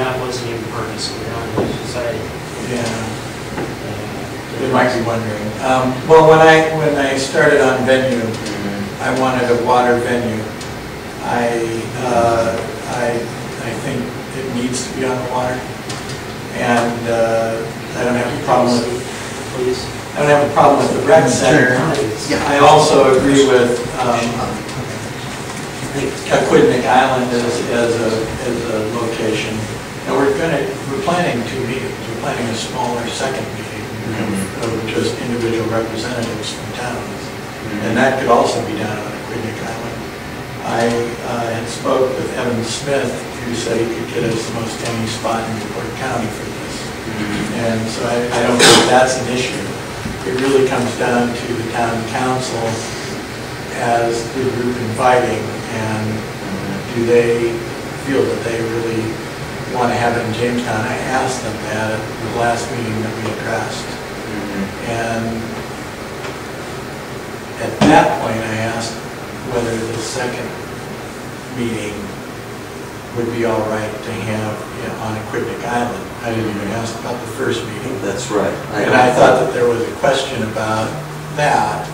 that wasn't even purposely done, it was just They might be wondering. Well, when I started on venue, I wanted a water venue. I think it needs to be on the water, and I don't have a problem with. Please. I don't have a problem with the rec center. I also agree with Aquidneck Island as a location. And we're planning 2 meetings. We're planning a smaller second meeting of just individual representatives from towns, and that could also be done on Aquidneck Island. I had spoke with Evan Smith, who said he could get us almost any spot in Newport County for this, and so I don't think that's an issue. It really comes down to the town council as the group inviting, and do they feel that they really want to have it in Jamestown. I asked them that at the last meeting that we addressed, and at that point I asked whether the second meeting would be all right to have on Aquidneck Island. I didn't even ask about the first meeting. That's right. And I thought that there was a question about that.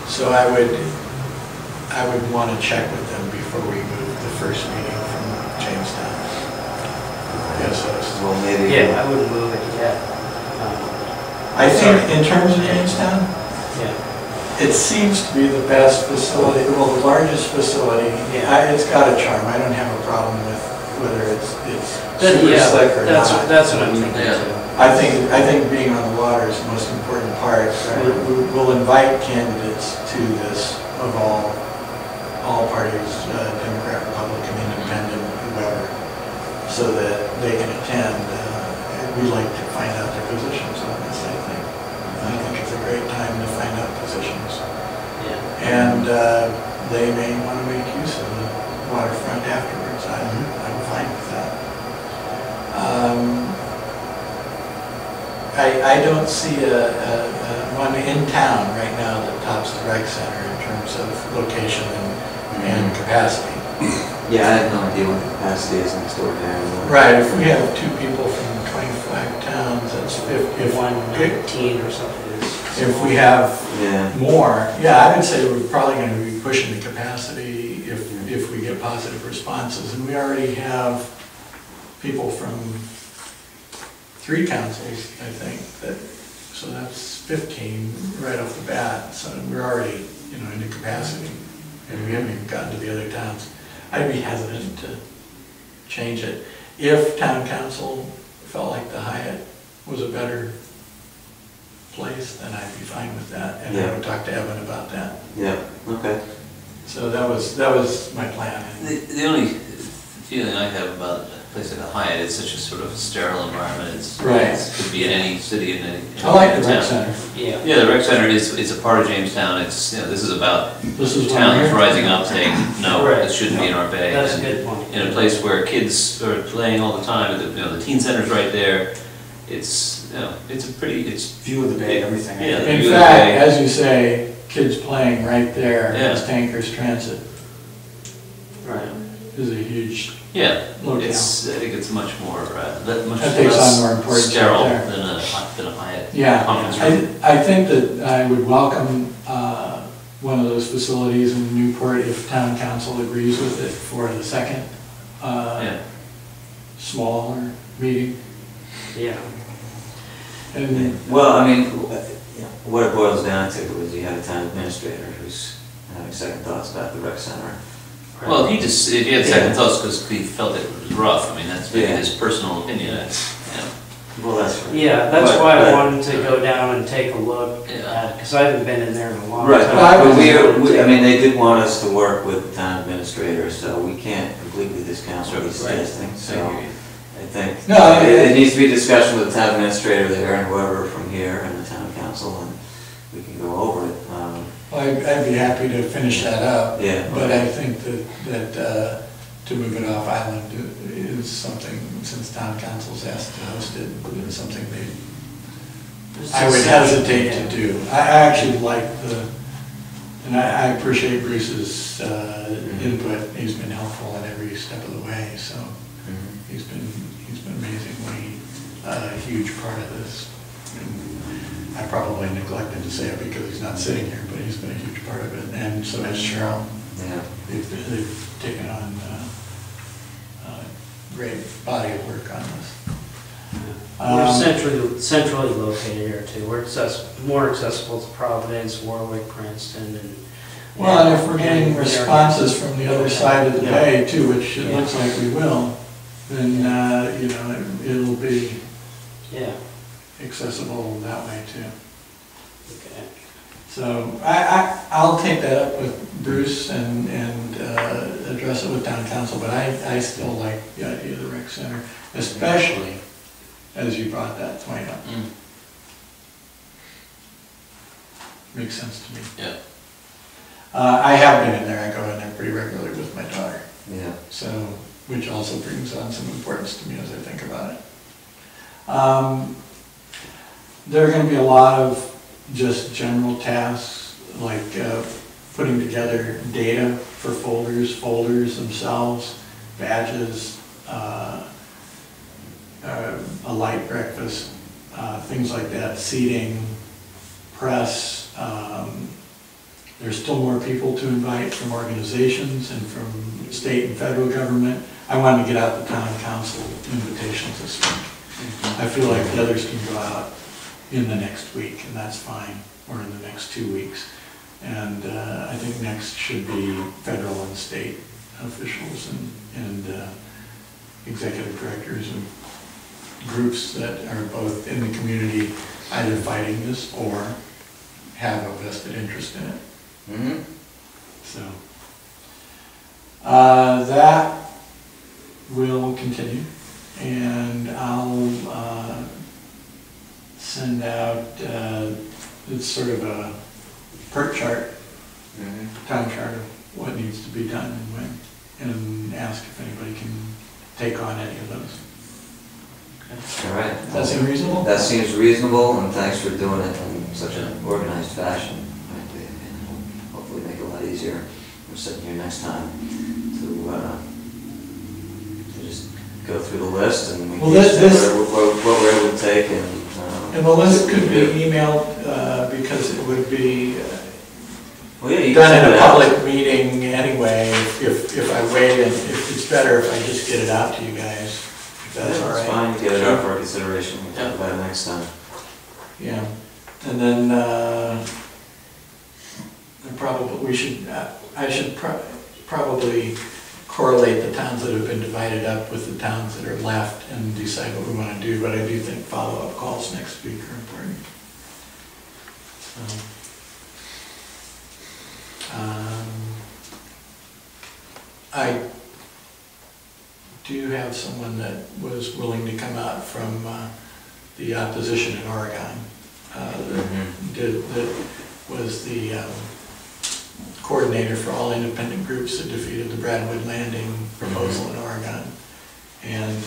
So I would want to check with them before we move the first meeting from Jamestown. Yes, well, maybe. Yeah, I wouldn't move it yet. I think in terms of Jamestown, it seems to be the best facility, well, the largest facility. It's got a charm. I don't have a problem with whether it's super slick or not. That's what I'm thinking too. I think being on the water is the most important part. We'll invite candidates to this of all parties, Democrat, Republican, Independent, whoever, so that they can attend. We'd like to find out their positions on this, I think. I think it's a great time to find out positions. And they may want to make use of the waterfront afterwards. I'm fine with that. I don't see one in town right now that tops the rec center in terms of location and capacity. Yeah, I have no idea what the capacity is next door there. Right, if we have 2 people from 25 towns, that's 50. If 119 or something. If we have more, I would say we're probably going to be pushing the capacity if we get positive responses. And we already have people from 3 councils, I think, so that's 15 right off the bat. So we're already, into capacity, and we haven't even gotten to the other towns. I'd be hesitant to change it. If town council felt like the Hyatt was a better place, then I'd be fine with that, and I would talk to Evan about that. Okay. So that was my plan. The only feeling I have about a place like a Hyatt, it's such a sort of sterile environment. It could be in any city, in any I like the rec center. The rec center is a part of Jamestown. It's this is about towns rising up saying no, it shouldn't be in our bay. That's a good point. In a place where kids are playing all the time, the teen center's right there. It's a pretty view of the bay, everything. In fact, as you say, kids playing right there as Tankers Transit. Right. Is a huge locale. I think it's much more much takes on more importance sterile right than a Hyatt. I think that I would welcome one of those facilities in Newport if town council agrees with it for the second smaller meeting. And well, I mean, what it boils down to is you have a town administrator who's having second thoughts about the rec center. Well, if he had second thoughts because he felt it was rough, I mean, that's maybe his personal opinion. Well, that's right. That's why I wanted to go down and take a look, because I haven't been in there in a long time. But I mean, they did want us to work with the town administrator, so we can't completely discount what he's suggesting. So I think it needs to be a discussion with the town administrator there and whoever from here and the town council, and we can go over it. I'd be happy to finish that up. But I think that to move it off island is something, since town council's asked to host it, it's something I would hesitate to do. I actually like and I appreciate Bruce's input. He's been helpful in every step of the way, so he's He's been amazingly a huge part of this. And I probably neglected to say it because he's not sitting here, but he's been a huge part of it. And so has Cheryl. Yeah. They've taken on a great body of work on this. We're centrally located here too. We're more accessible to Providence, Warwick, Princeton, and. Well, and if we're getting responses from the other side of the bay too, which it looks like we will, then, you know, it'll be accessible that way too. Okay. So I'll take that up with Bruce and address it with town council, but I still like the idea of the rec center, especially as you brought that point up. Makes sense to me. Yeah. I have been in there, I go in there pretty regularly with my daughter. Yeah. So, which also brings on some importance to me as I think about it. There are going to be a lot of just general tasks, like putting together data for folders themselves, badges, a light breakfast, things like that, seating, press. There's still more people to invite from organizations and from state and federal government. I wanted to get out the town council invitations this week. I feel like the others can go out in the next week, and that's fine, or in the next 2 weeks. And I think next should be federal and state officials and executive directors of groups that are both in the community either fighting this or have a vested interest in it. So that will continue, and I'll send out it's sort of a PERT chart, time chart of what needs to be done and when, and ask if anybody can take on any of those. All right. Does that seem reasonable? That seems reasonable, and thanks for doing it in such an organized fashion. And hopefully make it a lot easier. We're sitting here next time to just go through the list and we what we're able to take and the list could be emailed because it would be you done in a public meeting anyway. If I wait, and if it's better if I just get it out to you guys. That's all right. It's fine, get it up for consideration, we'll talk about it next time. Yeah, and then I should probably correlate the towns that have been divided up with the towns that are left and decide what we want to do, but I do think follow-up calls next week are important. So, I do have someone that was willing to come out from the opposition in Oregon. That was the coordinator for all independent groups that defeated the Bradwood Landing proposal in Oregon. And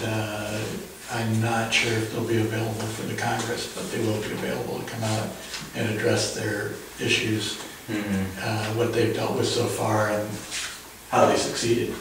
I'm not sure if they'll be available for the Congress, but they will be available to come out and address their issues, what they've dealt with so far and how they succeeded.